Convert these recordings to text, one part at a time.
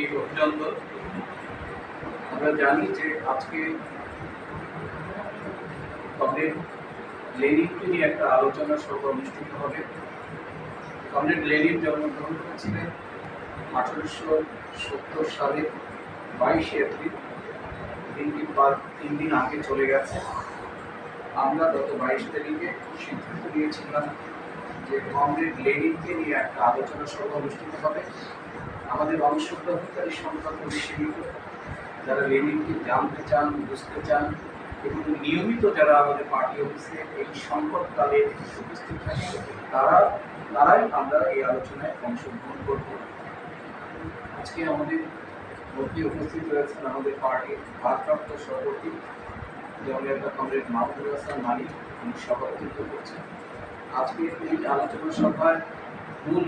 আন্তরিক অভিনন্দন। আমরা জানি যে আজকে কমরেড লেনিনকে নিয়ে একটা আলোচনা সভা অনুষ্ঠিত হবে। কমরেড লেনিন জন্মগ্রহণ করেছিলেন 1870 সালের 22শে এপ্রিল। দিনটি 3 দিন আগে চলে গেছে। আমরা গত 22 তারিখে সিদ্ধান্ত নিয়েছিলাম যে কমরেড লেনিনকে নিয়ে একটা আলোচনা সভা অনুষ্ঠিত হবে। আমাদের অংশগ্রহণকারী সংখ্যা খুবই সীমিত। যারা লেনিনকে জানতে চান, বুঝতে চান এবং নিয়মিত যারা আমাদের পার্টি অফিসে এই সংকটকালে উপস্থিত থাকে তারাই আমরা এই আলোচনায় অংশগ্রহণ করব। আজকে আমাদের মধ্যে উপস্থিত রয়েছেন আমাদের পার্টির ভারপ্রাপ্ত সভাপতি জননেতা কমরেড মাহমুদুল হাসান মালিক, উনি সভাপতিত্ব করছেন। আজকে এই আলোচনা সভায় মূল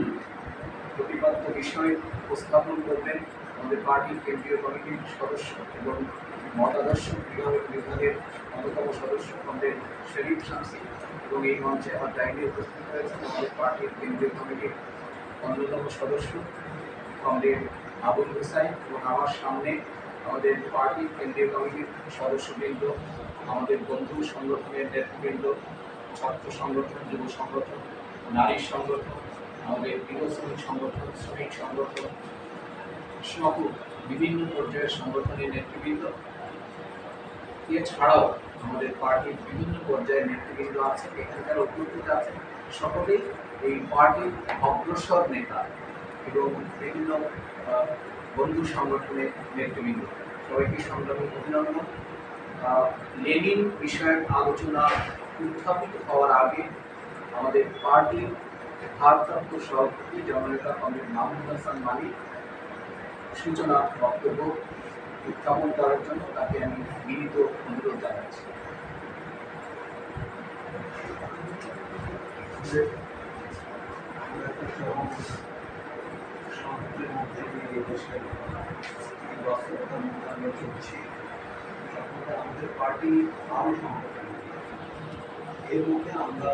প্রতিপাদ্য বিষয় উপস্থাপন করবেন আমাদের পার্টির কেন্দ্রীয় কমিটির সদস্য এবং মতাদর্শ বিভাগের অন্যতম সদস্য কমরেড শরীফ শামসী, এবং এই মঞ্চে আমার ডাইনে উপস্থিত রয়েছেন আমাদের পার্টির কেন্দ্রীয় কমিটির অন্যতম সদস্য কমরেড আবুল হুসাইন, এবং আমার সামনে আমাদের পার্টির কেন্দ্রীয় কমিটির সদস্যবৃন্দ, আমাদের বন্ধু সংগঠনের নেতৃবৃন্দ, ছাত্র সংগঠন, যুব সংগঠন, নারী সংগঠন, আমাদের গৃহ শ্রমিক সংগঠন, শ্রমিক সংগঠন সহ বিভিন্ন পর্যায়ের সংগঠনের নেতৃবৃন্দ। এছাড়াও আমাদের পার্টির বিভিন্ন পর্যায়ের নেতৃবৃন্দ আছেন, এখানকার উপস্থিত আছেন সকলেই এই পার্টির অগ্রসর নেতা এবং বিভিন্ন বন্ধু সংগঠনের নেতৃবৃন্দ। সবাইকে সংগ্রামী অভিনন্দন। লেনিন বিষয়ক আলোচনা উত্থাপিত হওয়ার আগে আমাদের পার্টির ভারপ্রাপ্ত সভাপতি জননেতা কমরেড মাহমুদুল হাসান মালিক সূচনা বক্তব্য উত্থাপন করার জন্য তাকে আমি বিনীত অনুরোধ জানাচ্ছি। আমাদের পার্টি আরো সংগঠন, এর মধ্যে আমরা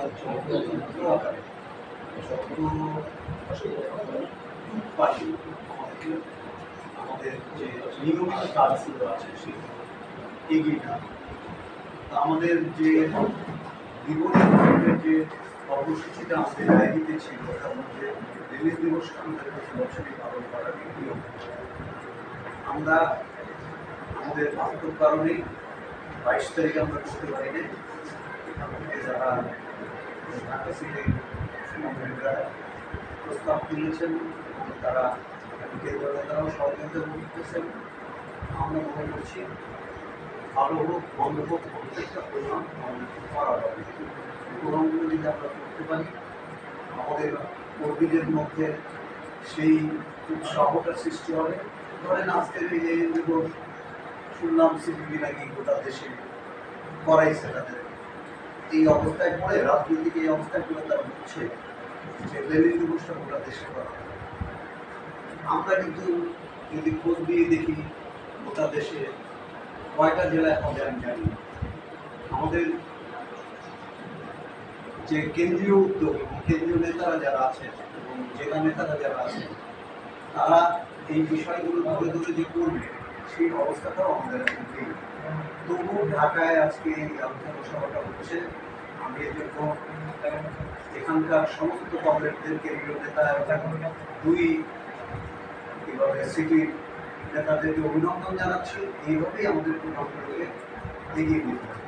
আমাদের যে নিয়মিত কাজগুলো আছে সেগুলো এগিয়ে না, আমাদের যে জীবনের যে কর্মসূচিটা আমাদের ডায়েরিতে ছিল তার মধ্যে রিলিজ দিবসটা আমাদের বছরই পালন করার নিয়ম। আমরা আমাদের বাস্তব কারণেই 22 তারিখে আমরা করতে পারি না। এখান থেকে যারা ঢাকা সিটি প্রস্তাব তুলেছেন তারা তারাও সহযোগিতা করতেছেন। আমরা মনে করছি ভালো হোক বন্ধ হোক প্রত্যেকটা প্রোগ্রাম আমাদের করা হবে। প্রোগ্রামগুলো যদি আমরা করতে পারি আমাদের কর্মীদের মধ্যে সেই উৎসাহটা সৃষ্টি হবে। ধরেন আজকের এই দিবস শুনলাম সিপিবি নাকি গোটা দেশে করাইছে তাদের, এই অবস্থায় পড়ে রাজনৈতিক এই অবস্থায় পড়ে তারা বুঝছে যে লেনিন দিবসটা গোটা দেশে করা। আমরা কিন্তু যদি খোঁজ দিয়ে দেখি গোটা দেশে কয়টা জেলায় হবে আমি জানি। আমাদের যে কেন্দ্রীয় উদ্যোগ এবং কেন্দ্রীয় নেতারা যারা আছেন এবং জেলা নেতারা যারা আছেন তারা এই বিষয়গুলো ধরে ধরে যে করবে সেই অবস্থাটাও আমাদের এখন নেই। তবু ঢাকায় আজকে এই আলোচনা সভাটা হচ্ছে। আমি এর জন্য এখানকার সমস্ত কমরেডদের কেন্দ্রীয় নেতা এবং দুই কীভাবে সিটির নেতাদেরকে অভিনন্দন জানাচ্ছি। এইভাবেই আমাদের প্রোগ্রামগুলোকে এগিয়ে নিতে হবে।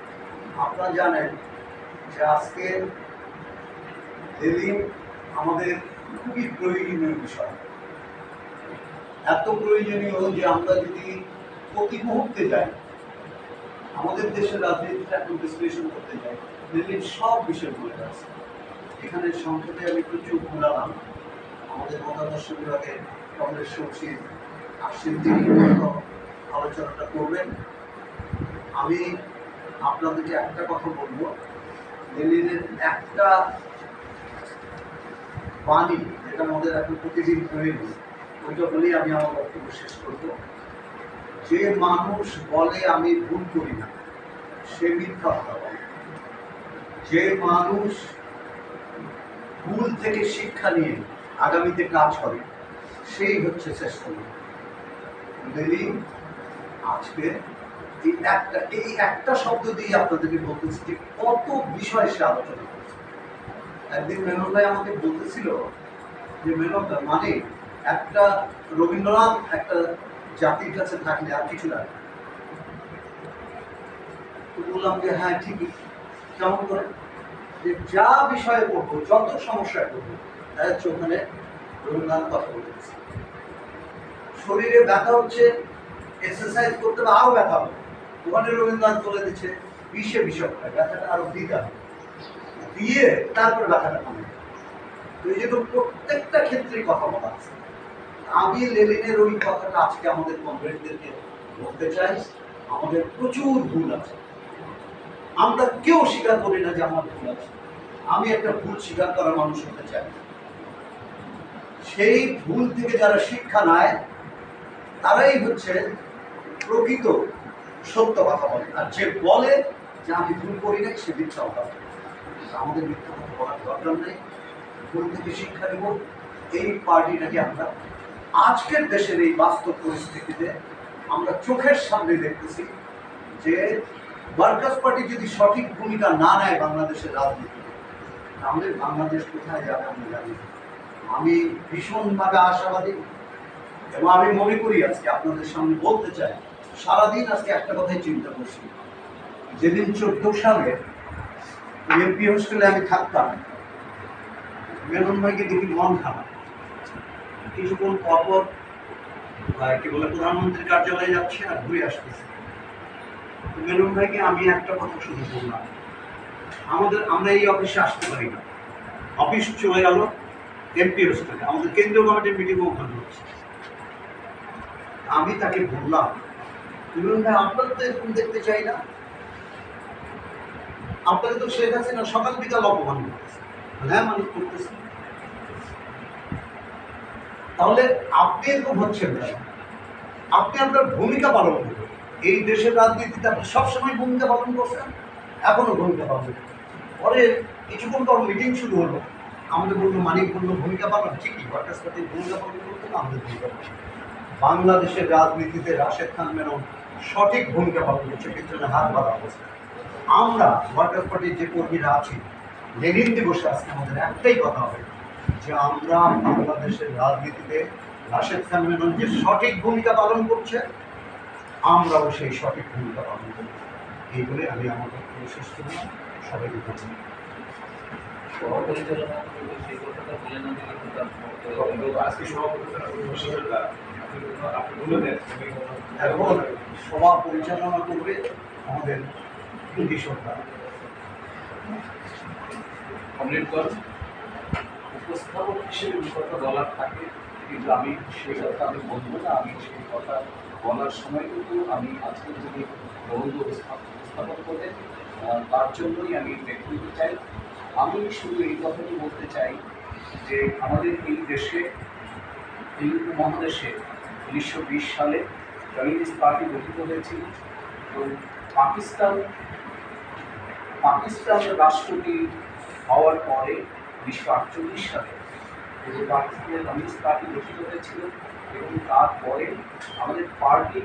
আপনারা জানেন যে আজকে লেনিন আমাদের খুবই প্রয়োজনীয় বিষয়, এত প্রয়োজনীয় যে আমরা যদি প্রতি মুহূর্তে যাই আমাদের দেশের রাজনীতিটা এখন বিশ্লেষণ করতে যাই লেনিন সব বিষয় বলে আছে। এখানে সংক্ষেপে আমি প্রচুর ভুলালাম। আমাদের মতাদর্শ বিভাগে কংগ্রেস সচিব আসছেন, তিনি আলোচনাটা করবেন। আমি আপনাদেরকে একটা কথা বলবো, লেনিনের একটা বাণী যেটা আমাদের এখন প্রতিদিন প্রয়োজন, ওইটা বলেই আমি আমার বক্তব্য শেষ করব। যে মানুষ বলে আমি ভুল করি না সে মিথ্যা কথা বলে। যে মানুষ ভুল থেকে শিক্ষা নিয়ে আগামীতে কাজ করে সেই হচ্ছে শ্রেষ্ঠ। লেনিন আজকে এই একটা শব্দ দিয়ে আপনাদেরকে বলতেছি যে কত বিষয় সে আলোচনা করছে। একদিন মেনন ভাই আমাকে বলতেছিল যে মেনন মানে একটা রবীন্দ্রনাথ একটা জাতির কাছে থাকলে আর কিছু লাগে। তো বললাম যে হ্যাঁ ঠিকই, কেমন করে, যে যা বিষয়ে পড়বো, যত সমস্যায় পড়বো, তাই হচ্ছে ওখানে রবীন্দ্রনাথ কথা বলতেছে। শরীরে ব্যথা হচ্ছে, এক্সারসাইজ করতে হবে, আরো ব্যথা হবে, ওখানে রবীন্দ্রনাথ বলে দিচ্ছে বিষে বিষক্রিয়া, ব্যথাটা আরো দিতে হবে, দিয়ে তারপর ব্যথাটা কমে। তো এই জন্য প্রত্যেকটা ক্ষেত্রে কথা বলা আছে। আমি লেনিনের ওই কথাটা আজকে আমাদের কমরেডদেরকে বলতে চাই, আমাদের প্রচুর ভুল আছে, আমরা কেউ স্বীকার করি না যে আমার ভুল আছে। আমি একটা ভুল স্বীকার করা মানুষ হতে চাই। সেই ভুল থেকে যারা শিক্ষা নেয় তারাই হচ্ছে প্রকৃত সত্য কথা বলে, আর যে বলে যে আমি ভুল করি নাই সে মিথ্যা কথা বলে। আমাদের মিথ্যা কথা বলার দরকার নেই, ভুল থেকে শিক্ষা নেব। এই পার্টিটাকে আমরা আজকের দেশের এই বাস্তব পরিস্থিতিতে আমরা চোখের সামনে দেখতেছি যে ওয়ার্কার্স পার্টি যদি সঠিক ভূমিকা না নেয় বাংলাদেশের রাজনীতিতে, তাহলে বাংলাদেশ কোথায় যাবে আমরা জানি। আমি ভীষণভাবে আশাবাদী এবং আমি মনে করি আজকে আপনাদের সামনে বলতে চাই, সারাদিন আজকে একটা কথাই চিন্তা করছি। যেদিন 14 সালে এমপি হোস্টেলে আমি থাকতাম, মেনন ভাইকে দেখি মন খারাপ, কিছুক্ষণ পরপর কি বলে প্রধানমন্ত্রীর কার্যালয়ে যাচ্ছে আর ঘুরে আসতেছে। মেনন ভাইকে আমি একটা কথা শুধু বললাম, আমরা এই অফিসে আসতে পারি না, অফিস চলে গেল এমপি হোস্টেলে, আমাদের কেন্দ্রীয় কমিটির মিটিং ওখানে হচ্ছে। আমি তাকে বললাম, মেনন ভাই আপনারা তো এরকম দেখতে চাই না, আপনারা তো শেখ হাসিনা সকাল বিকাল অপমান করতেছে। হ্যাঁ মানুষ করতেছে, তাহলে আপনি এরকম হচ্ছেন না, আপনি আপনার ভূমিকা পালন করবেন। এই দেশের রাজনীতিতে আপনি সবসময় ভূমিকা পালন করছেন, এখনো ভূমিকা পালন করবেন। পরে কিছুক্ষণ পর মিটিং শুরু হলো, আমাদের বললো মানিক বললো ভূমিকা পালন, ঠিকই ওয়ার্কার্স পার্টির ভূমিকা পালন করতে হবে, আমাদের ভূমিকা পালন। বাংলাদেশের রাজনীতিতে রাশেদ খান মেনন সঠিক ভূমিকা পালন করছে, পিছনে হাত বাঁধা অবস্থা। আমরা ওয়ার্কার্স পার্টির যে কর্মীরা আছি, লেনিন দিবসে আজকে আমাদের একটাই কথা হবে যে আমরা বাংলাদেশের রাজনীতিতে রাশেদ খান মেনন যে সঠিক ভূমিকা পালন করছে, আমরাও সেই সঠিক ভূমিকা পালন করব। এই বলে আমি আমার বক্তব্য শেষ করলাম। সবাইকে ধন্যবাদ। আজকে এখন সভা পরিচালনা করবে আমাদের কুন্দি সরকার। অমৃতগঞ্জ উপস্থাপক হিসেবে কথা বলার থাকে, কিন্তু আমি সেই কথা আমি বলবো না। আমি সেই কথা বলার সময় কিন্তু আমি আজকে যদি প্রবন্ধ উপস্থাপন করলেন তার জন্যই আমি ব্যক্ত দিতে চাই। আমি শুধু এই কথাটি বলতে চাই যে আমাদের এই দেশে, এই উপমহাদেশে 1920 সালে কমিউনিস্ট পার্টি গঠিত হয়েছিল। তো পাকিস্তানের রাষ্ট্রটি হওয়ার পরে 1948 সালে পাকিস্তানের কমিউনিস্ট পার্টি গঠিত হয়েছিল এবং তারপরে আমাদের পার্টি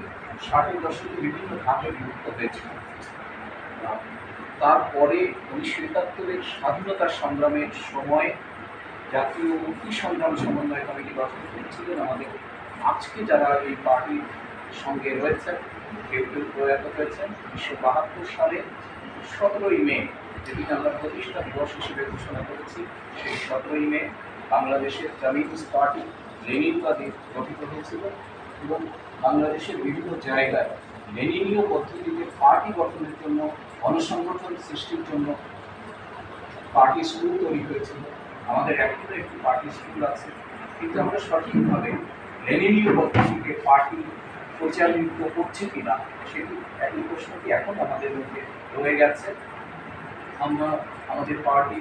60-এর দশকে বিভিন্ন ধাপে বিভক্ত হয়েছিল। তারপরে 1971-এর স্বাধীনতার সংগ্রামের সময় জাতীয় মুক্তি সংগ্রাম সমন্বয় কমিটি গঠন করেছিলেন আমাদের আজকে যারা এই পার্টির সঙ্গে রয়েছেন, কেউ কেউ প্রয়াত হয়েছেন। 1972 সালে 17ই মে, যেটিকে আমরা প্রতিষ্ঠা দিবস হিসেবে ঘোষণা করেছি, সেই 17ই মে বাংলাদেশের কমিউনিস্ট পার্টি লেনিনবাদী গঠিত হয়েছিল এবং বাংলাদেশের বিভিন্ন জায়গায় লেনিনীয় পদ্ধতিতে পার্টি গঠনের জন্য, গণসংগঠন সৃষ্টির জন্য পার্টি স্কুল তৈরি হয়েছিল। আমাদের এখনও একটি পার্টি স্কুল আছে, কিন্তু আমরা সঠিকভাবে লেনিনীয় পদ্ধতিকে পার্টি পরিচালিত করছে কিনা সেটি একই প্রশ্নটি এখন আমাদের মধ্যে রয়ে গেছে। আমরা আমাদের পার্টি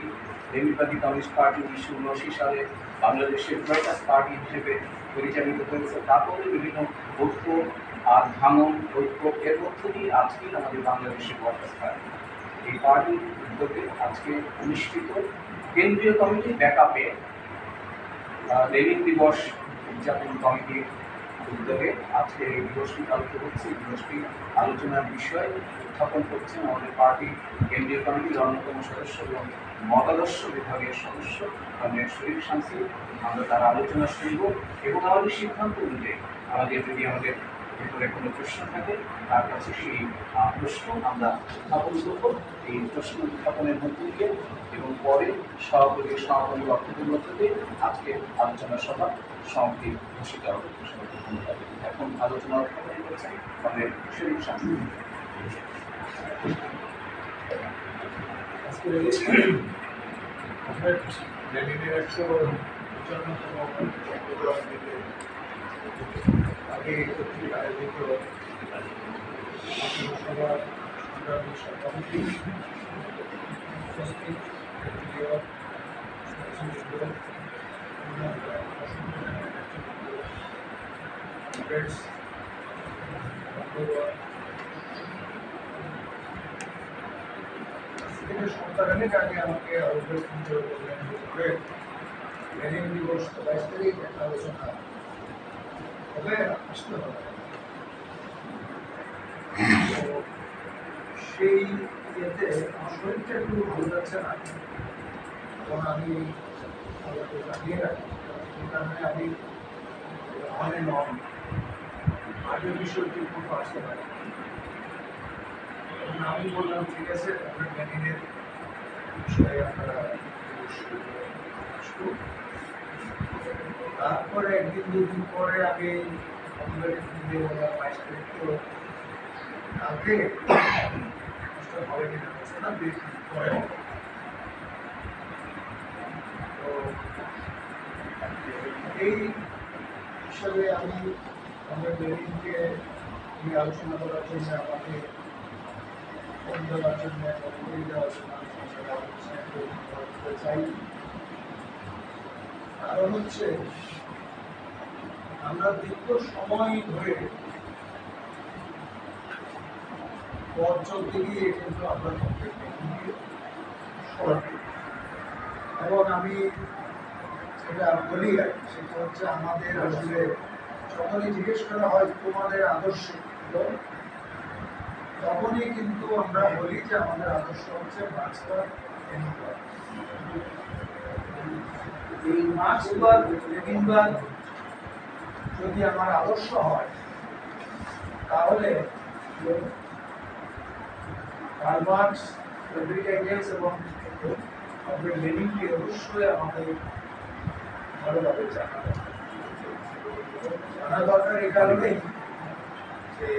লেনিনবাদী কমিউনিস্ট পার্টি 1979 সালে বাংলাদেশের ওয়ার্কার্স পার্টি হিসেবে পরিচালিত হয়েছে। তারপরে বিভিন্ন ঐক্য আর ভাঙন, ঐক্য এর মধ্য দিয়ে আজকেই আমাদের বাংলাদেশের ওয়ার্কার্স পার্টি। এই পার্টির উদ্যোগে আজকে অনুষ্ঠিত কেন্দ্রীয় কমিটি ব্যাকআপে লেনিন দিবস উদযাপন কমিটির উদ্যোগে আজকে এই দিবসটি পালিত হচ্ছে। এই দিবসটি আলোচনার বিষয় উত্থাপন করছেন আমাদের পার্টি কেন্দ্রীয় কমিটির অন্যতম সদস্য এবং মতাদর্শ বিভাগের সদস্য কমরেড শরীফ শামসী। আমরা তার আলোচনা শুনব এবং আমাদের সিদ্ধান্ত অনুযায়ী আমাদের ভেতরে কোনো প্রশ্ন থাকে তার কাছে সেই প্রশ্ন আমরা উত্থাপন করব। এই প্রশ্ন উত্থাপনের মধ্য দিয়ে এবং পরে সমাপনী বক্তব্যের মধ্য দিয়ে আজকে আলোচনা সভা সমাপ্তি ঘোষিত হবে। এখন আলোচনা উত্থাপন করছেন কমরেড শরীফ শামসী। আজকে লেনিনের 155তম জন্মদিনে আগে কর্তৃক আয়োজিত সভার সংগ্রামী সভাপতি উপস্থিত কেন্দ্রীয় সচিববৃন্দ, কমরেডস, বন্ধুগণ, সপ্তাহখানেক আগে আমাকে অবলোকন করে বললেন যে লেনিন দিবস 22 তারিখ একটা আলোচনা হবে, আসতে হবে। তো সেই ইয়েতে আমার শরীরটা একটু ভালো যাচ্ছে না, এবং আমি আলোকে জানিয়ে রাখি এই কারণে আমি অনে নন আগের বিষয়টির উপর আসতে পারি। আমি বললাম ঠিক আছে, আমরা লেনিনের বিষয়ে আমরা আসবো। তারপরে একদিন দুদিন পরে আমি আমাদের 22 তারিখ তো কালকে হবে কিনা হচ্ছে না, 2 দিন পরে হবে। তো এই হিসাবে আমি আমাদের লেনিনকে নিয়ে আলোচনা করার জন্য আমাকে দেওয়ার জন্য দেওয়ার জন্য চাই। কারণ হচ্ছে আমরা দীর্ঘ সময় ধরে পথ চলতে গিয়ে কিন্তু আমরা এবং আমি সেটা বলি আর কি, সেটা হচ্ছে আমাদের আসলে যখনই জিজ্ঞেস করা হয় তোমাদের আদর্শ তখনই কিন্তু আমরা বলি যে আমাদের আদর্শ হচ্ছে মার্ক্সবাদ, লেনিনবাদ। এই মার্ক্সবাদ, লেনিনবাদ যদি আমার আদর্শ হয় তাহলে কার্ল মার্কস, ফ্রেডরিক এঙ্গেলস এবং লেনিনকে অবশ্যই আমাদের ভালোভাবে জানা দরকার। এই কারণেই যে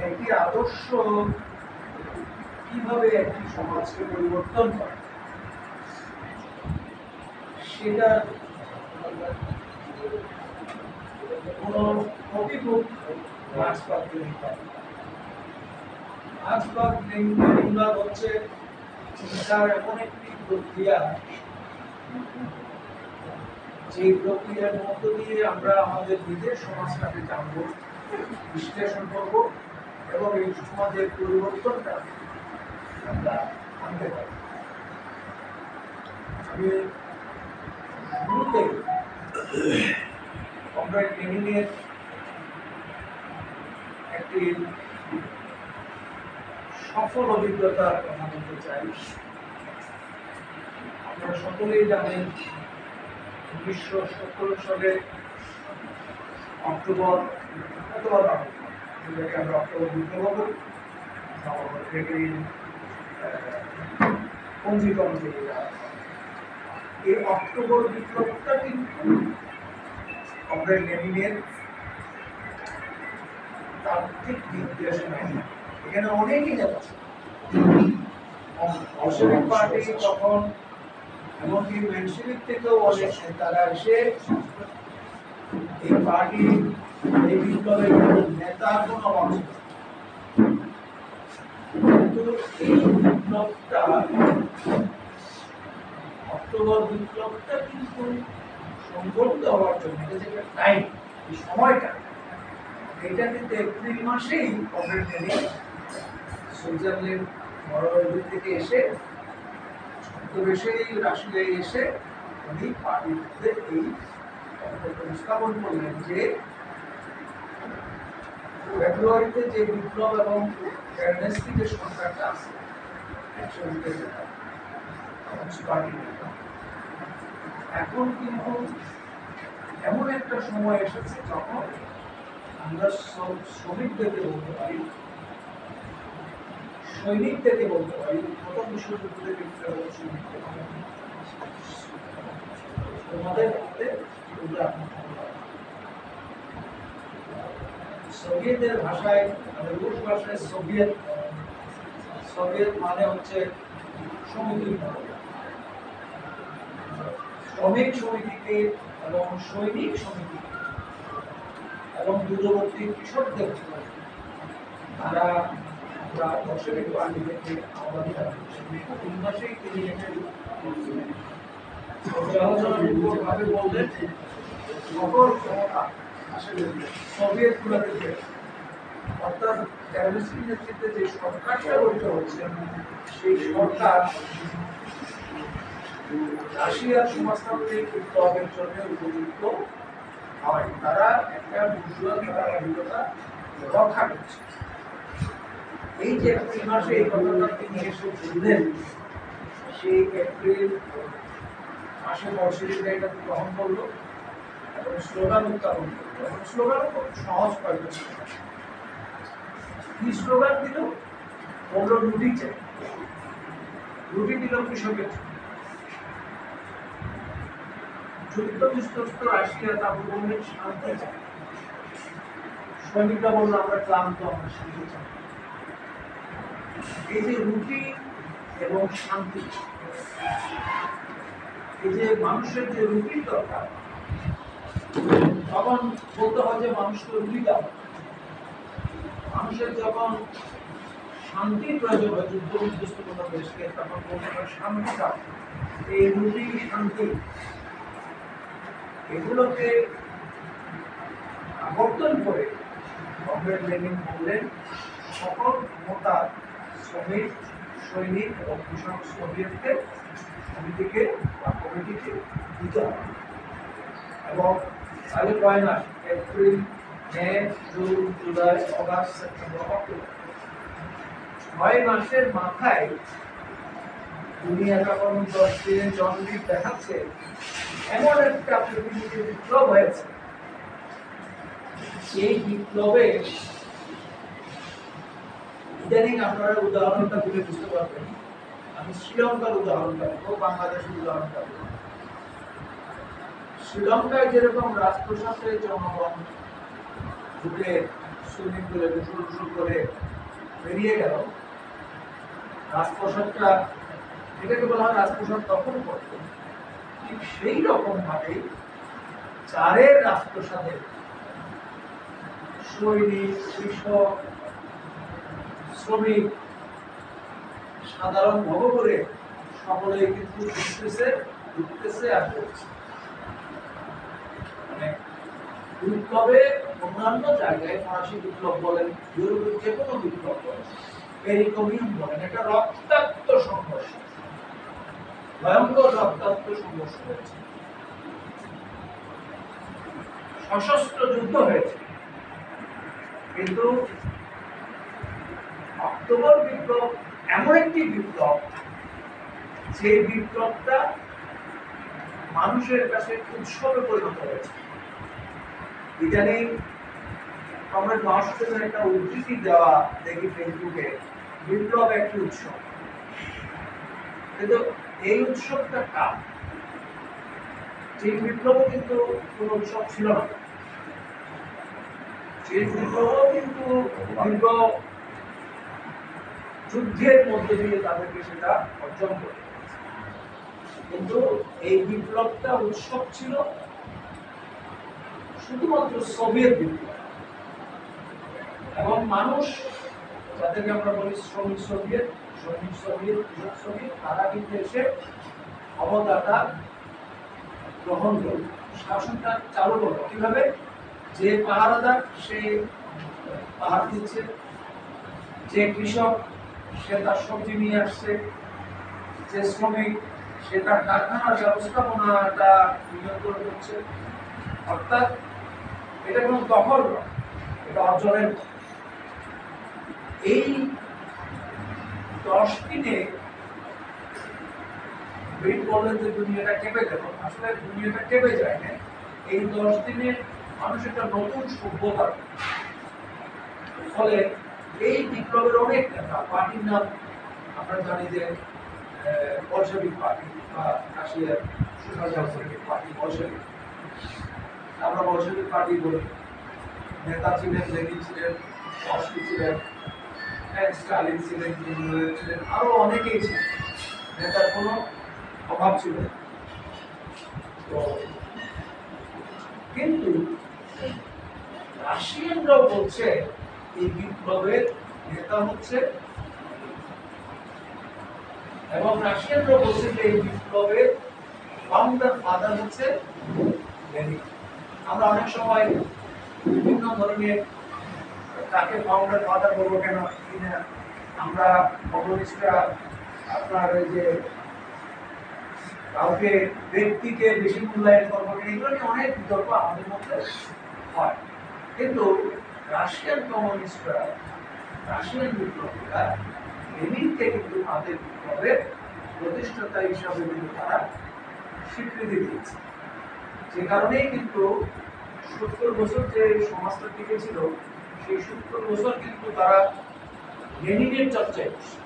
একটি আদর্শ কিভাবে একটি সমাজকে পরিবর্তন করে সেটা কোনো কপিবুক মার্ক্সবাদ লেনিনবাদ হচ্ছে চিন্তার এমন একটি প্রক্রিয়া, যে প্রক্রিয়ার মধ্য দিয়ে আমরা আমাদের নিজের সমাজটাকে জানবো, বিশ্লেষণ করব এবং এই সমাজের পরিবর্তনটা আমরা আনতে পারি। আমি শুরুতে কমরেড লেনিনের একটি সফল অভিজ্ঞতার কথা বলতে চাই। আপনারা সকলেই জানেন 1917 সালে অক্টোবর আমরা অক্টোবর বিপ্লব করি, পঞ্জীকরণ থেকে এই অক্টোবর বিপ্লবটা কিন্তু কমরেড লেনিনের তাত্ত্বিক নির্দেশনায় এখানে অনেকই আছে। বলশেভিক পার্টি তখন এমনকি মেনশিভিক থেকেও অনেক নেতারা এসে এই পার্টি, এই বিপ্লবের নেতার কোনো অভাব ছিল, কিন্তু এই বিপ্লবটা, অক্টোবর বিপ্লবটা কিন্তু সংগঠিত হওয়ার জন্য এটা যে টাইম, এই সময়টা, এটা কিন্তু এপ্রিল মাসেই কমরেড লেনিন সুইজারল্যান্ড নরওয়ে থেকে এসে ছদ্মবেশেই আসলে এসে উনি পার্টির মধ্যে এই উপস্থাপন করলেন যে ফেব্রুয়ারিতে যে বিপ্লব এবং ফেয়ারনেসটি যে সরকারটা আছে এখন কিন্তু এমন একটা সময় এসেছে যখন আমরা শ্রমিকদেরকে বলতে পারি, সৈনিকদেরকে বলতে পারি, প্রথম বিশ্বযুদ্ধের সৈনিকদের তোমাদের মধ্যে সোভিয়েতের ভাষায়, রুশ ভাষায় সোভিয়েত, সোভিয়েত মানে হচ্ছে সমিতি, শ্রমিক সমিতিকে এবং সৈনিক সমিতি এবং দূরবর্তী কৃষকদের তারা প্রায় বছরের পানি থেকে আমাদের 3 মাসেই তিনি ভাবে বললেন সকল ক্ষমতা আসলে সোভিয়েত গুলোকে, অর্থাৎ টেরোরিস্টের নেতৃত্বে যে সরকারটা গঠিত হচ্ছে সেই সরকার রাশিয়ার সমাজতান্ত্রিক বিপ্লবের জন্য উপযুক্ত হয়। তারা একটা বুর্জোয়া ধারাবাহিকতা রক্ষা করছে। এই যে এপ্রিল মাসে এই ঘটনা তিনি এসে বললেন, সেই এপ্রিল মাসে বর্ষিকা এটা গ্রহণ করলো এবং স্লোগান উত্থাপন করলো। এবং স্লোগান খুব সহজ পাইল। কি স্লোগান দিল? বলল রুটি চাই। রুটি দিল কৃষকের জন্য। যুদ্ধ বিধ্বস্ত রাশিয়া তারপর বললেন শান্তি চাই। সৈনিকরা বললো আমরা ক্লান্ত, আমরা শান্তি চাই। এই যে রুটি এবং শান্তি, এই যে মানুষের যে রুটির দরকার, তখন বলতে হয় যে মানুষকে রুটি দাও। মানুষের যখন শান্তির প্রয়োজন হয় যুদ্ধ বিধ্বস্ত কোনো দেশকে, তখন বলতে হয় শান্তি দাও। এই রুটি শান্তি এগুলোকে আবর্তন করে কমরেড লেনিন বললেন সকল ক্ষমতা শ্রমিক, সৈনিক এবং কৃষক সোভিয়েতকে সমিতিকে বা কমিটিকে দিতে হবে। এবং তাহলে 9 মাস, April, May, June, July, August, September, October, 6 মাসের মাথায় দুনিয়া যখন 10 দিনে জনবিদ দেখাচ্ছে এমন একটা পৃথিবীতে বিপ্লব হয়েছে। এই বিপ্লবে ইদানিং আপনারা উদাহরণটা দিলে বুঝতে পারবেন। আমি শ্রীলঙ্কার উদাহরণটা দেবো, বাংলাদেশের উদাহরণটা দেবো। শ্রীলঙ্কায় যেরকম রাজপ্রশাসনের জনগণ ঢুকে সুইমিং পুলে গোসল করে বেরিয়ে গেল, রাজপ্রসাদটা, এটাকে বলা হয় রাজপ্রসাদ দখল করত। ঠিক সেই রকম ভাবে চারের রাজপ্রসাদে সৈনিক, কৃষক, শ্রমিক, সাধারণ ভবঘুরে সকলে কিন্তু ঢুকতেছে আর করছে। মানে বিপ্লবে অন্যান্য জায়গায় ফরাসি বিপ্লব বলেন, ইউরোপের যে কোনো বিপ্লব বলেন, পেরিকমিউন বলেন, এটা রক্তাক্ত সংঘর্ষ, ভয়ঙ্কর রক্তাক্ত সংঘর্ষ হয়েছে, সশস্ত্র যুদ্ধ হয়েছে। কিন্তু অক্টোবর বিপ্লব এমন একটি বিপ্লব, যে বিপ্লবটা মানুষের কাছে উৎসবে পরিণত হয়েছে। ইদানিং কমরেড মাওসেতুংয়ের একটা উদ্ধৃতি দেওয়া দেখি ফেসবুকে, বিপ্লব একটি উৎসব। কিন্তু এই উৎসবটা কার? যে বিপ্লবও কিন্তু কোনো উৎসব ছিল না। যে বিপ্লবও কিন্তু দীর্ঘ যুদ্ধের মধ্যে দিয়ে তাদেরকে সেটা অর্জন করতে। কিন্তু এই বিপ্লবটা উৎসব ছিল শুধুমাত্র সোভিয়েত বিপ্লব। এবং মানুষ, যাদেরকে আমরা বলি শ্রমিক সোভিয়েত, সৈনিক সোভিয়েত, কৃষক সোভিয়েত, তারা কিন্তু এসে ক্ষমতাটা গ্রহণ করল, শাসনটা চালু করলো। কিভাবে? যে পাহারাদার সে পাহাড় দিচ্ছে, যে কৃষক সে তার সবজি নিয়ে আসছে, যে শ্রমিক সে তার কারখানার ব্যবস্থাপনাটা নিয়ন্ত্রণ করছে, অর্থাৎ এটা কোনো দখল নয়, এটা অর্জনের পথ। এই 10 দিনে বেড বলেন যে দুনিয়াটা কেঁপে গেল, আসলে দুনিয়াটা কেঁপে যায় না। এই 10 দিনে মানুষ একটা নতুন সভ্যতা, ফলে এই বিপ্লবের অনেক নেতা, পার্টির নাম আমরা জানি যে বলশেভিক পার্টি বা রাশিয়ার সোশ্যাল ডেমোক্রেটিক পার্টি বলশেভিক, আমরা বলশেভিক পার্টি বলি। নেতা ছিলেন, লেনিন ছিলেন, ট্রটস্কি ছিলেন, স্টালিন ছিলেন, ছিলেন, আরো অনেকেই ছিলেন। নেতার কোনো অভাব ছিল না। তো কিন্তু রাশিয়ানরাও বলছে এই বিপ্লবের নেতা হচ্ছে, এবং রাশিয়ানরাও বলছে যে এই বিপ্লবের ফাউন্ডার ফাদার হচ্ছে লেনিন। আমরা অনেক সময় বিভিন্ন ধরনের তাকে ফাউন্ডার ফাদার বলবো কেন কিনা, আমরা কমিউনিস্টরা আপনার ওই যে কাউকে ব্যক্তিকে বেশি মূল্যায়ন করবো কিনা, এগুলো নিয়ে অনেক বিতর্ক আমাদের মধ্যে হয়। কিন্তু রাশিয়ান কমিউনিস্টরা, রাশিয়ান বিপ্লবীরা লেনিনকে কিন্তু তাদের বিপ্লবের প্রতিষ্ঠাতা হিসাবে কিন্তু তারা স্বীকৃতি দিয়েছে। যে কারণেই কিন্তু 70 বছর যে সমাজটা টিকেছিল, সেই 70 বছর কিন্তু তারা লেনিনের চর্চায় বসে,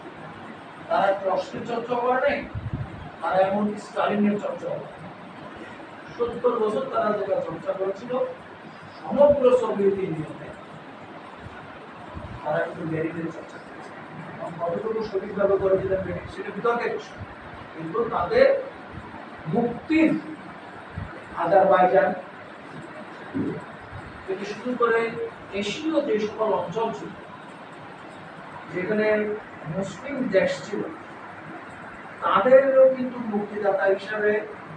তারা ট্রটস্কির চর্চা করে নাই, তারা এমনকি স্টালিনের চর্চা করে। 70 বছর তারা যেটা চর্চা করেছিল সমগ্র সোভিয়েত ইউনিয়নে, তারা কিন্তু লেনিনের চর্চা করেছে। কতটুকু সঠিকভাবে করেছিলেন লেনিন সেটা বিতর্কের বিষয়, কিন্তু তাদের মুক্তির আজারবাইজান থেকে শুরু করে এশীয় যে সকল অঞ্চল ছিল, যেখানে মুসলিম দেশ ছিল, তাদেরও কিন্তু মুক্তিদাতা হিসাবে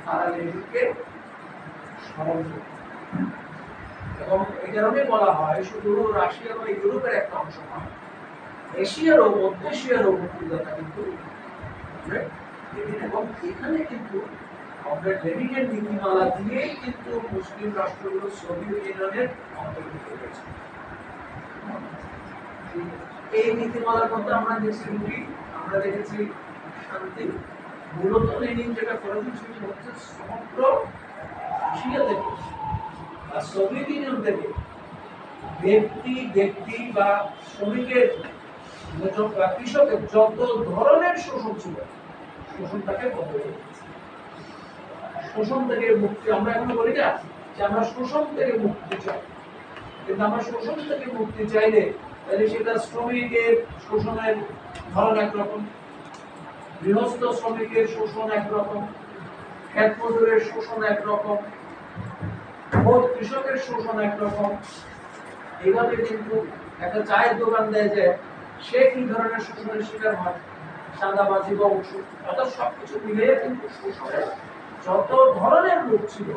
তারা লেনিনকে স্মরণ করত। এবং এই কারণে বলা হয় শুধু রাশিয়া বা ইউরোপের একটা অংশ নয়, এশিয়ারও, মধ্য এশিয়ারও মুক্তিদাতা কিন্তু লেনিন। এবং এখানে কিন্তু কমরেড লেনিনের নীতিমালা দিয়েই কিন্তু মুসলিম রাষ্ট্রগুলো সোভিয়েত ইউনিয়নের অন্তর্ভুক্ত হয়েছে। এই নীতিমালার মধ্যে আমরা দেখছি দুটি, আমরা দেখেছি শান্তি। মূলত লেনিন যেটা করেছেন সেটা হচ্ছে সমগ্র রাশিয়া থেকে বা সোভিয়েত ইউনিয়ন থেকে ব্যক্তি বা শ্রমিকের বা কৃষকের যত ধরনের শোষণ ছিল, শোষণটাকে বন্ধ করে দিয়েছে। শোষণ থেকে মুক্তি, আমরা এখন বলি না যে আমরা শোষণ থেকে মুক্তি চাই, কিন্তু আমরা শোষণ থেকে মুক্তি চাইলে তাহলে সেটা শ্রমিকের শোষণের ধরন একরকম, গৃহস্থ শ্রমিকের শোষণ একরকম, ক্ষেত মজুরের শোষণ একরকম, কৃষকের শোষণ একরকম। এইভাবে কিন্তু একটা চায়ের দোকান দেয় যে সে কি ধরনের শোষণের শিকার হয়, চাঁদাবাজি বা ওষুধ, অর্থাৎ সবকিছু মিলিয়ে কিন্তু শোষণের যত ধরনের লোক ছিল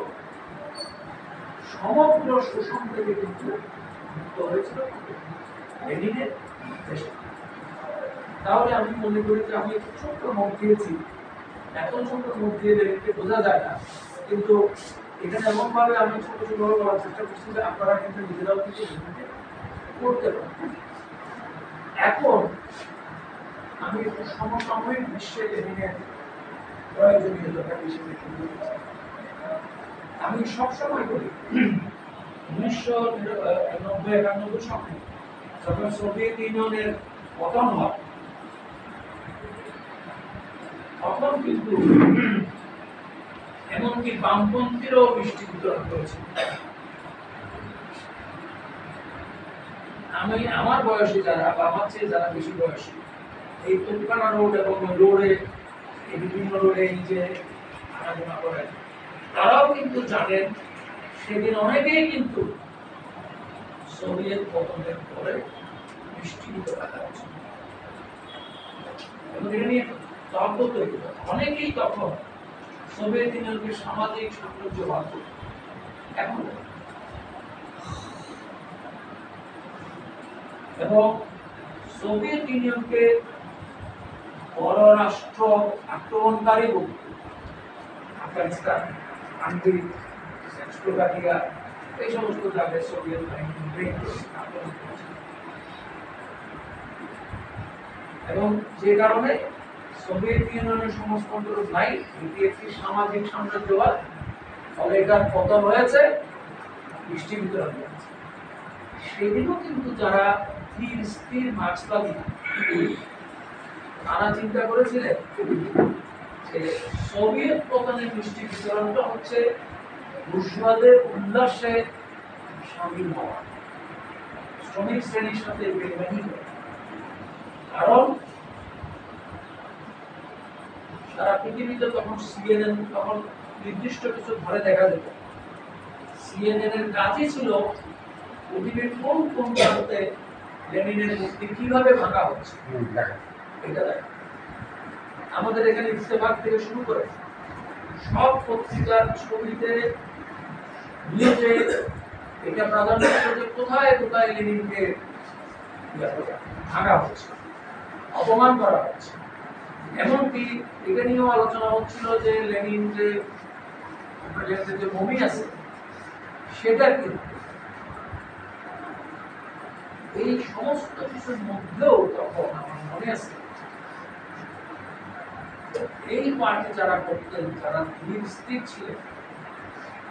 সমগ্র শোষণ থেকে কিন্তু মুক্ত হয়েছিল লেনিনের দেশে। তাহলে আমি মনে করি যে আমি একটু ছোট্ট নোট দিয়েছি, এত ছোট্ট নোট দিয়ে লেনিনকে বোঝা যায় না, কিন্তু এখানে এমন ভাবে আমি ছোট ছোট বলার চেষ্টা করছি যে আপনারা কিন্তু নিজেরাও কিছু করতে পারেন। এখন আমি একটু সমসাময়িক বিশ্বে লেনিনের প্রয়োজনীয়তা হিসেবে আমি সবসময় বলি 1990-91 সালে যখন সোভিয়েত ইউনিয়নের পতন হয়, তখন কিন্তু এমনকি বামপন্থীরাও মিষ্টি বিতরণ করেছে। আমি আমার বয়সী যারা বা আমার চেয়ে যারা বেশি বয়সী, এই তুলকানা রোড এবং রোডে, এই বিভিন্ন রোডে এই যে আনাগোনা করেন, তারাও কিন্তু জানেন সেদিন অনেকেই কিন্তু সোভিয়েত পতনের পরে মিষ্টি বিতরণ করেছে। এবং এটা নিয়ে তর্ক তৈরি হয়, অনেকেই তখন সোভিয়েত ইউনিয়নকে সামাজিক সাম্রাজ্যবাদ এখন, এবং সোভিয়েত ইউনিয়নকে পররাষ্ট্র আক্রমণকারী বলতে আফগানিস্তান, হাঙ্গেরি, চেকোস্লোভাকিয়া, এই সমস্ত জায়গায় সোভিয়েত বাহিনী আক্রমণ করেছিল। এবং যে কারণে সোভিয়েত ইউনিয়নের সমাজতন্ত্র নাই, এটি একটি সামাজিক সাম্রাজ্যবাদ, ফলে এটার পতন হয়েছে, বৃষ্টি বিতরণ হয়েছে। সেদিনও কিন্তু যারা ধীর স্থির মার্ক্সবাদী তারা চিন্তা করেছিলেন যে সোভিয়েত পতনের বৃষ্টি বিতরণটা হচ্ছে বুর্জোয়াদের উল্লাসে সামিল হওয়া, শ্রমিক শ্রেণীর সাথে বেইমানি করা। কারণ সারা পৃথিবীতে তখন সিএনএন, তখন নির্দিষ্ট কিছু ধরে দেখা যেত। সিএনএন এর কাজই ছিল পৃথিবীর কোন কোন প্রান্তে লেনিনের মূর্তি কিভাবে ভাঙা হচ্ছে এটা দেখা। আমাদের এখানে ইত্তেফাক থেকে শুরু করে সব পত্রিকার ছবিতে নিউজে এটা প্রাধান্য ছিল যে কোথায় কোথায় লেনিনকে ভাঙা হচ্ছে, অপমান করা হচ্ছে। এমনকি এটা নিয়েও আলোচনা হচ্ছিল যে লেনিন যে মমি আছে সেটা কি। এই সমস্ত কিছুর মধ্যেও তখন আমার মনে আছে এই পার্টি যারা করতেন, যারা ধীর স্থির ছিলেন,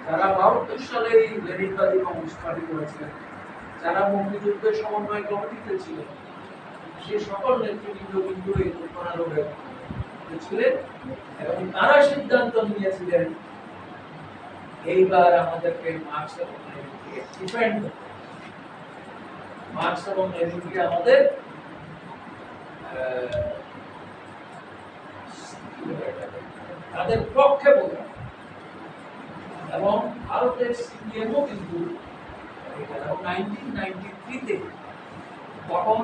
যারা 72 সালে এই লেনিনবাদী কমিউনিস্ট পার্টি করেছিলেন, যারা মুক্তিযুদ্ধের সমন্বয় কমিটিতে ছিলেন, সে সকল নেতৃবৃন্দ কিন্তু এই ঘটনার ছিলেন এবং তারা সিদ্ধান্ত নিয়েছিলেন এইবার আমাদেরকে মার্ক্স এবং লেনিনকে ডিফেন্ড করতে, মার্ক্স এবং লেনিনকে আমাদের তাদের পক্ষে বলতে। এবং ভারতের সিপিএমও কিন্তু 1993-তে তখন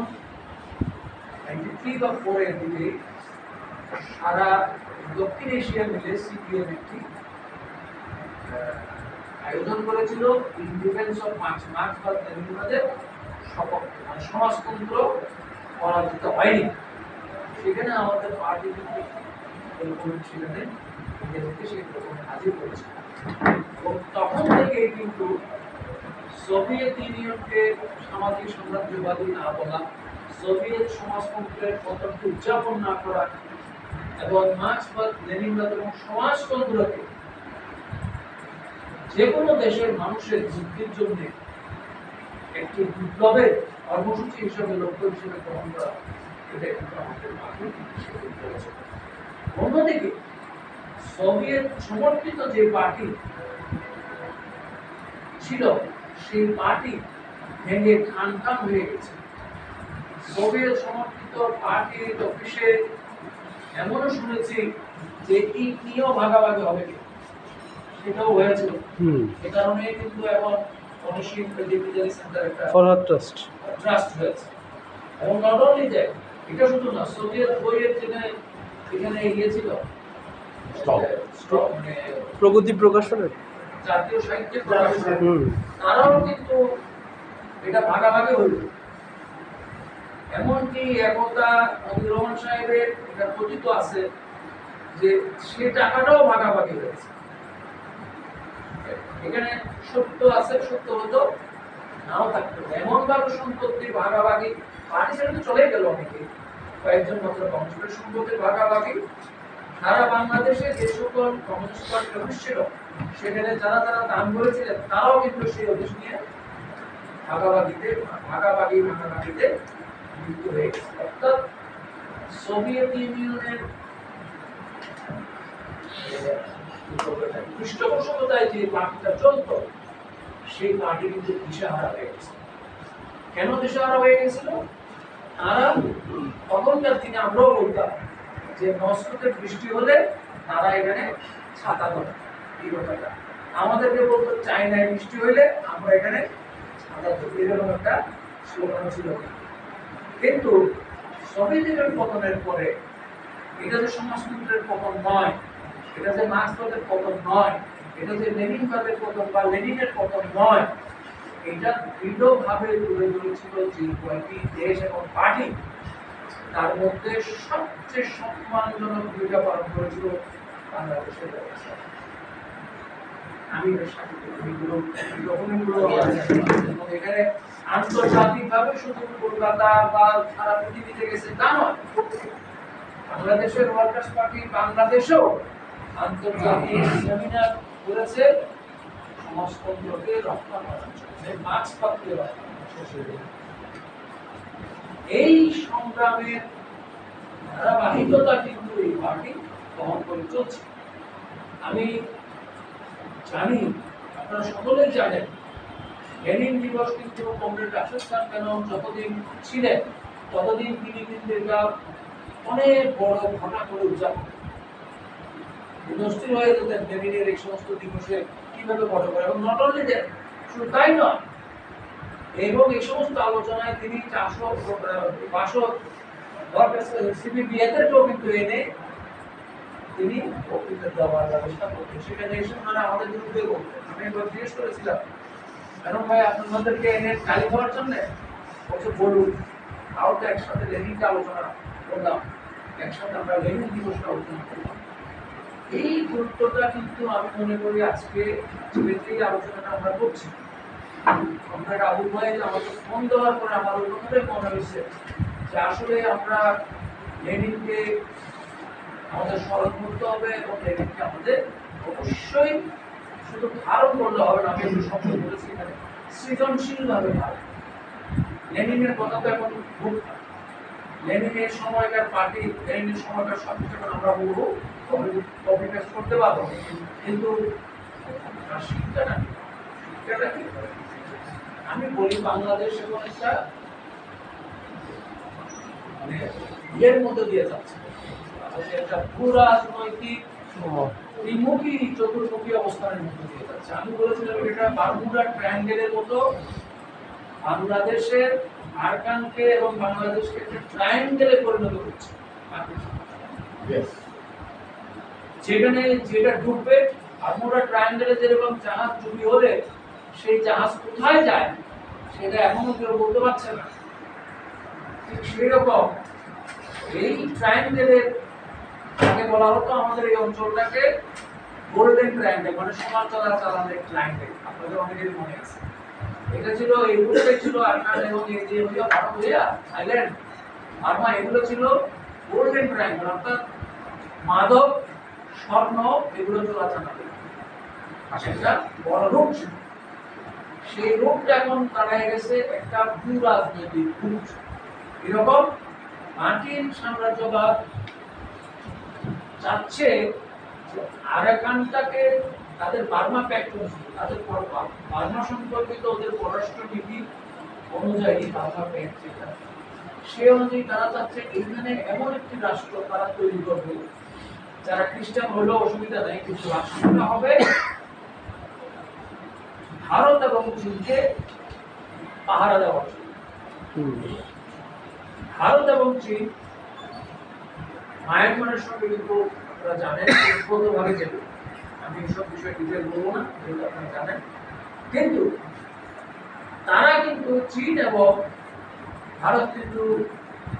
93 বা 4 এর দিকে সারা দক্ষিণ এশিয়া মিলে সিপিএম একটি আয়োজন করেছিল in defence of Marx, Marx বা লেনিনবাদের সপক্ষে, মানে সমাজতন্ত্র পরাজিত হয়নি। সেখানে আমাদের পার্টি ছিলেন সেই প্রথমে হাজির করেছিল এবং তখন থেকে কিন্তু সোভিয়েত ইউনিয়নকে সামাজিক সাম্রাজ্যবাদী না বলা, সোভিয়েত সমাজতন্ত্রের পতনকে উদযাপন না করা এবং মার্ক্সবাদ, লেনিনবাদ এবং সমাজতন্ত্রকে যে কোনো দেশের মানুষের মুক্তির জন্য একটি বিপ্লবের কর্মসূচি হিসেবে লক্ষ্য হিসেবে গ্রহণ করা, এটা কিন্তু আমাদের পার্টি করেছে। অন্যদিকে সোভিয়েত সমর্থিত যে পার্টি ছিল সেই পার্টি ভেঙে খান খান হয়ে গেছে। সোভিয়েত সমর্থিত পার্টির অফিসে এমনও শুনেছি যে ইট নিয়েও ভাগাভাগি হবে কি, সেটাও হয়েছিল। এ কারণে কিন্তু এখন অনিশ্চিত সেন্টার একটা ট্রাস্ট হয়েছে। এবং নট অনলি দ্যাট, এটা শুধু না, সোভিয়েত বইয়ের এখানে গিয়েছিল প্রগতি প্রকাশনের জাতীয় সাহিত্যের প্রকাশন, তারাও কিন্তু এটা ভাগাভাগি হইল। এমনকি একতা মতিউর রহমান সাহেবের এটা কথিত আছে যে সে টাকাটাও ভাগাভাগি হয়েছে। এখানে সত্য আছে, সত্য হতো নাও থাকতো। এমন ভাবে সম্পত্তির ভাগাভাগি, পার্টি ছেড়ে তো চলে গেল অনেকে, কয়েকজন মাত্র কমিউনিস্টের সম্পত্তির ভাগাভাগি। সারা বাংলাদেশে যে সকল কমিউনিস্ট পার্টির অফিস ছিল সেখানে যারা যারা দান করেছিলেন তারাও কিন্তু সেই অফিস নিয়ে ভাগাভাগিতে লিপ্ত হয়ে গেছে। অর্থাৎ সোভিয়েত ইউনিয়নের পৃষ্ঠপোষকতায় যে পার্টিটা চলত সেই পার্টি কিন্তু দিশাহারা হয়ে গেছে। কেন দিশাহারা হয়ে গেছিল? তারা তখনকার দিনে আমরাও বলতাম যে মস্কোতে বৃষ্টি হলে তারা এখানে ছাতা ধরে, এই কথাটা আমাদেরকে বলতো চায়নায় বৃষ্টি হইলে আমরা এখানে ছাতা ধরি, এরকম একটা স্লোগান ছিল। কিন্তু সোভিয়েত ইউনিয়ন পতনের পরে এটা যে সমাজতন্ত্রের পতন নয়, এটা যে মার্ক্সবাদের পতন নয়, এটা যে লেনিনবাদের পতন বা লেনিনের পতন নয়, এটা দৃঢ়ভাবে তুলে ধরেছিল যে কয়েকটি দেশ এবং পার্টি, তার মধ্যে সবচেয়ে সম্মানজনক ভূমিকা পালন করেছিল বাংলাদেশের ব্যবস্থা। আমি এর সাথে এগুলো ডকুমেন্টগুলো এবং এখানে আন্তর্জাতিকভাবে শুধু কলকাতা বা সারা পৃথিবীতে গেছে তা নয়, বাংলাদেশের ওয়ার্কার্স পার্টি বাংলাদেশেও আন্তর্জাতিক সেমিনার করেছে সমাজতন্ত্রকে রক্ষা করার জন্য, মাঝপথকে রক্ষা করার জন্য। এই সংগ্রামের ধারাবাহিকতা কিন্তু এই পার্টি বহন করে চলছে। আমি জানি, আপনারা সকলেই জানেন, লেনিন দিবস কিন্তু কমরেড রাশেদ খান কেন যতদিন ছিলেন ততদিন তিনি কিন্তু এটা অনেক বড় ঘটনা করে উদযাপন উপস্থিত হয়ে যেতেন লেনিনের এই সমস্ত দিবসে কিভাবে বড় করে, এবং নট অনলি দ্যাট, শুধু তাই নয়, এবং এই সমস্ত আলোচনায় তিনি 400 সিবিবিএদেরকেও কিন্তু এনে তিনি বক্তৃতা দেওয়ার ব্যবস্থা করতেন। সেখানে এসে ওনারা আমাদের বিরুদ্ধে বলতেন। আমি একবার জিজ্ঞেস করেছিলাম, কেন ভাই আপনাদেরকে এনে গালি দেওয়ার জন্য? বলছে বলুন, তাও তো একসাথে লেনিনকে আলোচনা করলাম, একসাথে আমরা লেনিন দিবসটা আলোচনা করলাম। এই গুরুত্বটা কিন্তু আমি মনে করি আজকে এই আলোচনাটা আমরা করছি। আপনার আবু ভাই আমাকে ফোন দেওয়ার পরে আমার ওই কথাটাই মনে হয়েছে যে আসলে আমরা লেনিনকে আমাদের স্মরণ করতে হবে এবং লেনিনকে আমাদের অবশ্যই শুধু ধারণ করলে হবে না, আমি একটু শব্দ বলেছি এখানে, সৃজনশীলভাবে ধারণ। লেনিনের কথা তো এখন ভুল, লেনিনের সময়কার পার্টি, লেনিনের সময়কার সব কিছু আমরা বলবো কপি পেস্ট করতে পারবো, কিন্তু শিক্ষাটা কি? আমি বলি বাংলাদেশ এখন একটা মানে ইয়ের মধ্যে দিয়ে যাচ্ছে, একটা ভূরাজনৈতিক ত্রিমুখী চতুর্মুখী অবস্থানের মধ্যে দিয়ে যাচ্ছে। আমি বলেছিলাম এটা বারমুডা ট্রায়াঙ্গেলের মতো বাংলাদেশের আরাকানকে এবং বাংলাদেশকে একটা ট্রায়াঙ্গেলে পরিণত করছে, যেখানে যেটা ডুববে বারমুডা ট্রায়াঙ্গেলে যেরকম জাহাজ ডুবি হলে সেই জাহাজ কোথায় যায় সেটা এখনো কেউ বলতে পারছে না। ঠিক সেই রকম এই ট্রায়াঙ্গেলের আগে বলা হতো আমাদের এই অঞ্চলটাকে গোল্ডেন ট্রায়াঙ্গেল, মানে সোনার চালানের ট্রায়াঙ্গেল। আপনাদের অনেকেরই মনে আছে, এটা ছিল, এগুলোটাই ছিল আরাকান এবং এই যে ভারত হইয়া থাইল্যান্ড, বার্মা, এগুলো ছিল গোল্ডেন ট্রায়াঙ্গেল, অর্থাৎ মাদক, স্বর্ণ এগুলো চলাচল করে। একটা বড় রূপ ছিল, সেই রূপটা এখন দাঁড়ায় গেছে একটা ভূ রাজনৈতিক রূপ। এরকম মার্কিন সাম্রাজ্যবাদ চাচ্ছে আরাকানটাকে তাদের বার্মা প্যাক্ট অনুযায়ী, তাদের বার্মা সম্পর্কিত ওদের পররাষ্ট্র নীতি অনুযায়ী বার্মা প্যাক্ট যেটা, সে অনুযায়ী তারা চাচ্ছে এখানে এমন একটি রাষ্ট্র তারা তৈরি করবে যারা খ্রিস্টান হলেও অসুবিধা নেই, কিন্তু রাষ্ট্রটা হবে ভারত এবং চীনকে পাহারা দেওয়ার জন্য। ভারত এবং চীন মায়ানমারের সঙ্গে কিন্তু আপনারা জানেন ভাবে যেত, আমি এইসব বিষয়ে ডিটেল বলবো না, যেহেতু আপনারা জানেন, কিন্তু তারা কিন্তু চীন এবং ভারত কিন্তু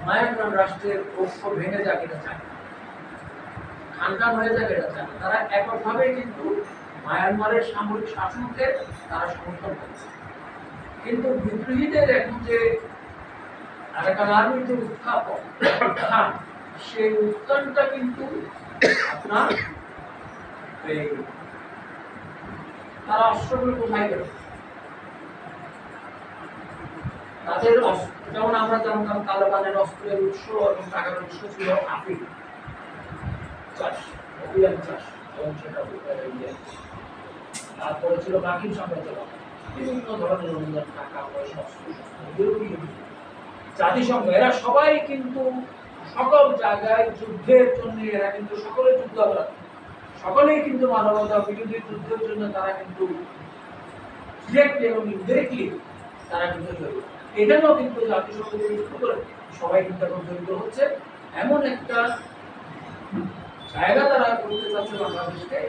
মায়ানমার রাষ্ট্রের ঐক্য ভেঙে যাক এটা চায়, খানখান হয়ে যাক এটা চায়। তারা এককভাবে কিন্তু মায়ানমারের সামরিক শাসনকে তারা সমর্থন করছে, কিন্তু বিদ্রোহীদের এখন যে আরাকান আর্মির যে উত্থান, সেই উত্থানটা কিন্তু আপনার এই তারা অস্ত্রগুলো কোথায় গেল, তাদের যেমন আমরা জানতাম তালেবানের অস্ত্রের উৎস এবং টাকার উৎস ছিল আফিম চাষ, অভিযান চাষ, এবং সেটা তারপরে ছিল মার্কিন সাম্রাজ্যবাদ, বিভিন্ন ধরনের অনুদান, টাকা পয়সা, জাতিসংঘ, এরা সবাই কিন্তু সকল জায়গায় যুদ্ধের জন্য, এরা কিন্তু সকলে যুদ্ধ অপরাধ, সকলেই কিন্তু মানবতা বিরোধী যুদ্ধের জন্য তারা কিন্তু ডিরেক্টলি এবং ইনডিরেক্টলি তারা কিন্তু জড়িত। এখানেও কিন্তু জাতিসংঘ যুক্ত করে সবাই কিন্তু এখন জড়িত হচ্ছে, এমন একটা জায়গা তারা করতে চাচ্ছে বাংলাদেশকে,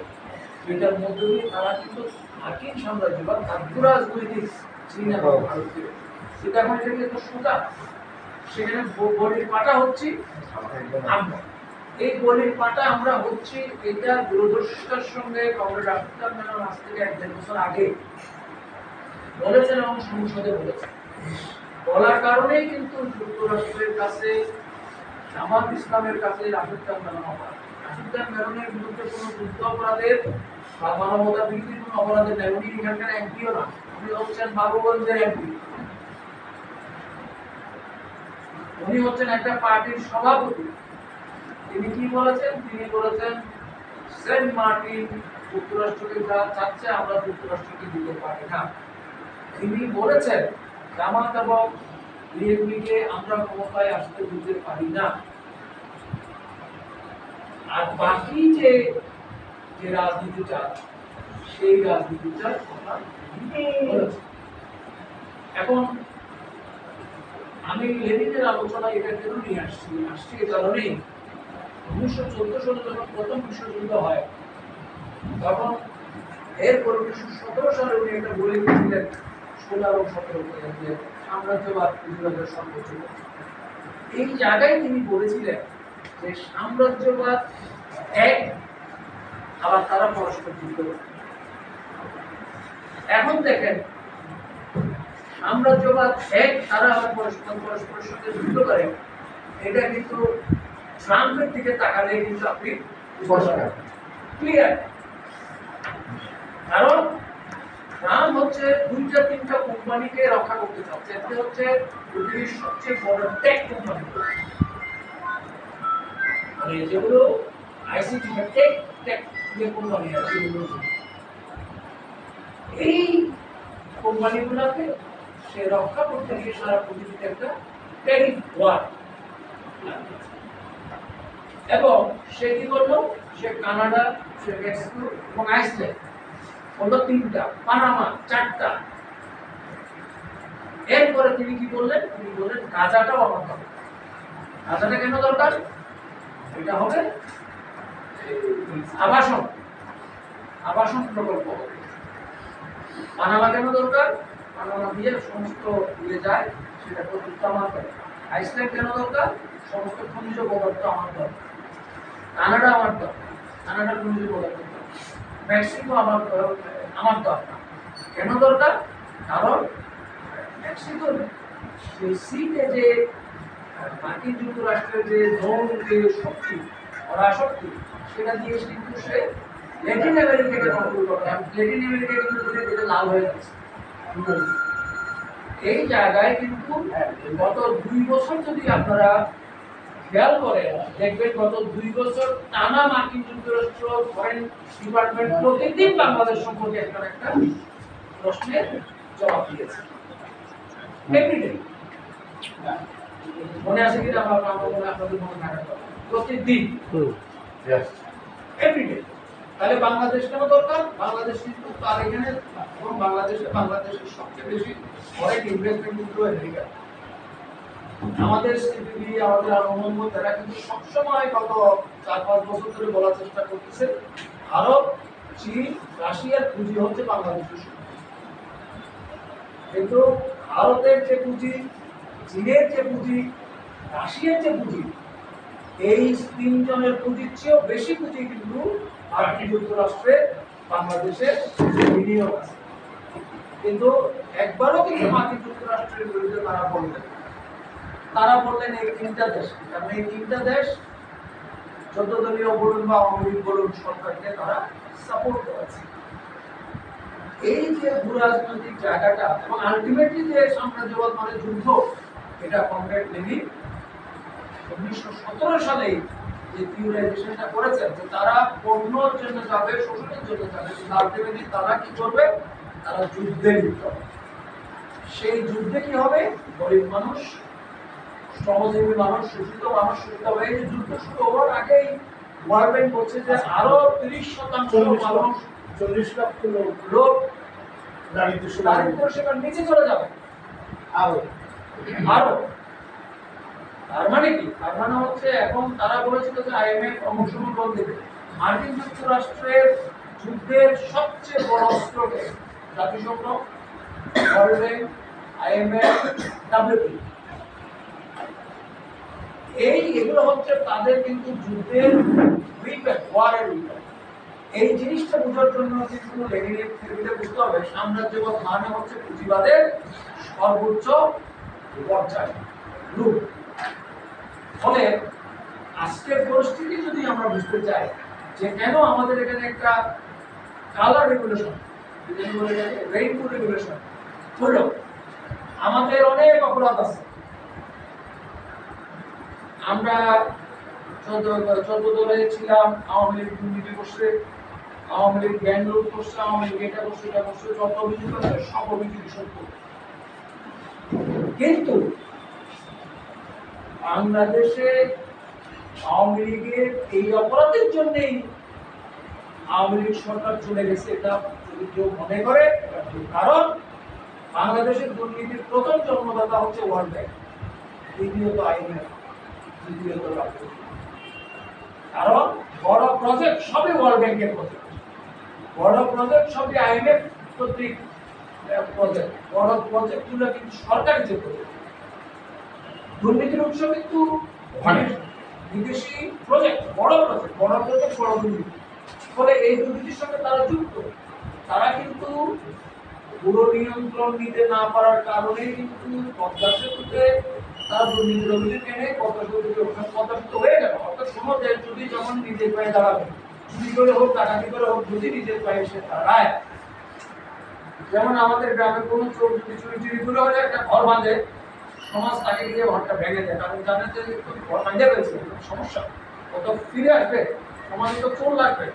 এটার মধ্য দিয়ে তারা কিন্তু মার্কিন সাম্রাজ্যবাদ রাজনৈতিক চীন এবং ভারতীয় সেটা এখন একটা সুতা, সেখানে বডির পাটা হচ্ছে আমরা, এই গলির পাটা আমরা হচ্ছি এটা দূরদর্শিতার সঙ্গে কংগ্রেস আফ্রিকান ম্যাডাম আজ থেকে 1-1.5 বছর আগে বলেছেন এবং সংসদে বলেছেন। বলার কারণেই কিন্তু যুক্তরাষ্ট্রের কাছে জামাত ইসলামের কাছে আফ্রিকান ম্যাডাম আফ্রিকান ম্যাডামের বিরুদ্ধে কোনো যুদ্ধ অপরাধের বা মানবতা বিরোধী কোনো অপরাধের নেই। উনি এখানকার এমপিও না, উনি হচ্ছেন বাবুগঞ্জের এমপি। উনি হচ্ছেন একটা পার্টির সভাপতি। তিনি কি বলেছেন? তিনি বলেছেন সেন্ট মার্টিন যুক্তরাষ্ট্রকে যা চাচ্ছে আমরা যুক্তরাষ্ট্রকে দিতে পারি না। তিনি বলেছেন জামাত এবং বিএনপিকে আমরা ক্ষমতায় আসতে দিতে পারি না। আর বাকি যে যে রাজনীতিটা সেই রাজনীতিটার কথা বলেছে। এখন আমি লেনিনের আলোচনা এটা কেন নিয়ে আসছি এই কারণেই 1914 সালে যখন প্রথম বিশ্বযুদ্ধ হয় তখন এরপর 1917 সালে উনি একটা বই লিখেছিলেন 16 এবং 17 যে সাম্রাজ্যবাদ পুঁজিবাদের সর্বোচ্চ। এই জায়গায় তিনি বলেছিলেন যে সাম্রাজ্যবাদ এক, আবার তারা পরস্পর যুদ্ধ করে। এখন দেখেন সাম্রাজ্যবাদ এক, তারা আবার পরস্পরের সাথে যুদ্ধ করে। এটা কিন্তু ট্রাম্পের দিকে তাকালে কিন্তু আপনি ক্লিয়ার। কারণ ট্রাম্প হচ্ছে 2-3টা কোম্পানিকে রক্ষা করতে চাচ্ছে। একটা হচ্ছে পৃথিবীর সবচেয়ে বড় টেক কোম্পানি, মানে যেগুলো আইসিটি টেক যে কোম্পানি আছে এই কোম্পানিগুলোকে সে রক্ষা করতে গিয়ে সারা পৃথিবীতে একটা ট্যারিফ ওয়ার, এবং সে কি করলো? সে কানাডা, সে মেক্সিকো এবং আইসল্যান্ড বললো 3টা, পানামা 4টা। এরপরে তিনি কি বললেন? তিনি বললেন গাজাটাও আমার দরকার। গাজাটা কেন দরকার? এটা হবে আবাসন প্রকল্প। পানামা কেন দরকার? পানামা দিয়ে সমস্ত দিয়ে যায়, সেটা প্রযুক্ত আমার দরকার। আইসল্যান্ড কেন দরকার? সমস্ত খনিজ পদার্থ আমার দরকার। কানাডা আমার দরকার, কানাডার খনিজ পদার্থ। মেক্সিকো আমার দরকার। কেন দরকার? কারণ মেক্সিকোর সিতে যে মার্কিন যুক্তরাষ্ট্রের যে নৌ যে শক্তি, পরাশক্তি, সেটা দিয়ে কিন্তু সে ল্যাটিন আমেরিকাকে কন্ট্রোল করে। ল্যাটিন আমেরিকা কিন্তু ধীরে ধীরে লাল হয়ে যাচ্ছে। এই জায়গায় কিন্তু গত 2 বছর যদি আপনারা খেয়াল করেন, দেখবেন গত 2 বছর টানা মার্কিন যুক্তরাষ্ট্র ফরেন ডিপার্টমেন্ট প্রতিদিন বাংলাদেশ সম্পর্কে একটা প্রশ্নের জবাব দিয়েছে। এভরিডে মনে আছে কিনা আপনাদের মনে থাকার কথা, প্রতিদিন এভরিডে। তাহলে বাংলাদেশ কেন দরকার? বাংলাদেশ কিন্তু তার এখানে এবং বাংলাদেশের সবচেয়ে বেশি ফরেন ইনভেস্টমেন্ট কিন্তু আমেরিকা। আমাদের সিপিবি, আমাদের আনুমোদন তারা কিন্তু সবসময় গত 4-5 বছর ধরে বলার চেষ্টা করতেছে ভারত, চীন, রাশিয়ার পুঁজি হচ্ছে বাংলাদেশের। কিন্তু ভারতের যে পুঁজি, চীনের যে পুঁজি, রাশিয়ার যে পুঁজি, এই 3 জনের পুঁজির চেয়েও বেশি পুঁজি কিন্তু মার্কিন যুক্তরাষ্ট্রে বাংলাদেশের বিনিয়োগ আছে। কিন্তু একবারও কিন্তু মার্কিন যুক্তরাষ্ট্রের বিরুদ্ধে তারা বললেন এই 3টা দেশ, কারণ এই 3টা দেশ 14 দলীয় বলুন বা আওয়ামী লীগ বলুন সরকারকে তারা সাপোর্ট করেছে। এই যে ভূরাজনৈতিক জায়গাটা এবং আলটিমেটলি যে সাম্রাজ্যবাদ মানে যুদ্ধ, এটা কমরেড লেনিন 1917 সালে যে থিওরাইজেশনটা করেছেন যে তারা পণ্যর জন্য যাবে, শোষণের জন্য যাবে, কিন্তু আলটিমেটলি তারা কি করবে? তারা যুদ্ধে লিপ্ত হবে। সেই যুদ্ধে কি হবে? গরিব মানুষ, শ্রমজীবী মানুষ, শোষিত মানুষ শোষিত হবে। এই যুদ্ধ শুরু হওয়ার আগেই ওয়ার্ল্ড ব্যাংক বলছে যে আরো 30% মানুষ, 40 লক্ষ লোক দারিদ্র সীমার নিচে চলে যাবে। আরো তার মানে কি? তার মানে হচ্ছে এখন তারা বলেছিল যে আইএমএফ অংশগ্রহণ লোন দেবে। মার্কিন যুক্তরাষ্ট্রের যুদ্ধের সবচেয়ে বড় অস্ত্রকে জাতিসংঘ, ওয়ার্ল্ড ব্যাংক, আইএমএফ, ডাব্লিউটিও, এগুলো হচ্ছে তাদের কিন্তু যুদ্ধের উইপেন, ওয়ারের উইপেন। এই জিনিসটা বোঝার জন্য কিন্তু লেনিনের থিওরিতে বুঝতে হবে সাম্রাজ্যবাদ মানে হচ্ছে পুঁজিবাদের সর্বোচ্চ পর্যায় রূপ। ফলে আজকের পরিস্থিতি যদি আমরা বুঝতে চাই যে কেন আমাদের এখানে একটা কালার রেগুলেশন, রেইনবো রেগুলেশন হলো, আমাদের অনেক অপরাধ আছে। আমরা 14 ছিলাম, আওয়ামী লীগ দুর্নীতি করছে, আওয়ামী লীগ ব্যাংক লুট করছে, আওয়ামী লীগ এটা করছে এটা করছে, যত অভিযোগ আছে সব অভিযোগ সত্য। কিন্তু বাংলাদেশে আওয়ামী লীগের এই অপরাধের জন্যই আওয়ামী লীগ সরকার চলে গেছে, এটা যদি কেউ মনে করে কারণ বাংলাদেশের দুর্নীতির প্রথম জন্মদাতা হচ্ছে ওয়ার্ল্ড ব্যাংক, দ্বিতীয়ত IMF, তৃতীয়ত রাষ্ট্র। কারণ বড় প্রজেক্ট সবই ওয়ার্ল্ড ব্যাংকের প্রজেক্ট, বড় প্রজেক্ট সবই IMF কর্তৃক প্রজেক্ট, বড় প্রজেক্টগুলো কিন্তু সরকারি যে প্রজেক্ট। দুর্নীতির উৎস কিন্তু বিদেশি প্রজেক্ট, বড় দুর্নীতি। ফলে এই দুর্নীতির সঙ্গে তারা যুক্ত, তারা কিন্তু পুরো নিয়ন্ত্রণ নিতে না পারার কারণে কিন্তু পদ্মা সেতুতে তারা দুর্নীতির অভিযোগ এনে পদ্মা সেতু হয়ে গেল। অর্থাৎ কোনো দেশ যদি যেমন নিজের পায়ে দাঁড়াবে, চুরি করে হোক ডাকাতি করে হোক, যদি নিজের পায়ে সে দাঁড়ায়, যেমন আমাদের গ্রামে কোনো চোর যদি চুরি করে হলে একটা ঘর বাঁধে, সমাজ তাকে গিয়ে ঘরটা ভেঙে দেয়, কারণ জানে যে ঘর ভাঙে ফেলছে, সমস্যা কত ফিরে আসবে, সমাজে তো চোর লাগবে,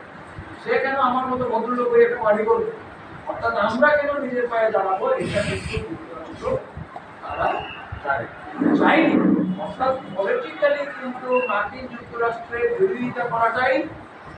সে কেন আমার মতো ভদ্রলোক হয়ে একটা বাড়ি করবে। অর্থাৎ আমরা কেন নিজের পায়ে দাঁড়াবো, এটা কিন্তু যুক্তরাষ্ট্র তারা চায়নি। অর্থাৎ পলিটিক্যালি কিন্তু মার্কিন যুক্তরাষ্ট্রের বিরোধিতা করাটাই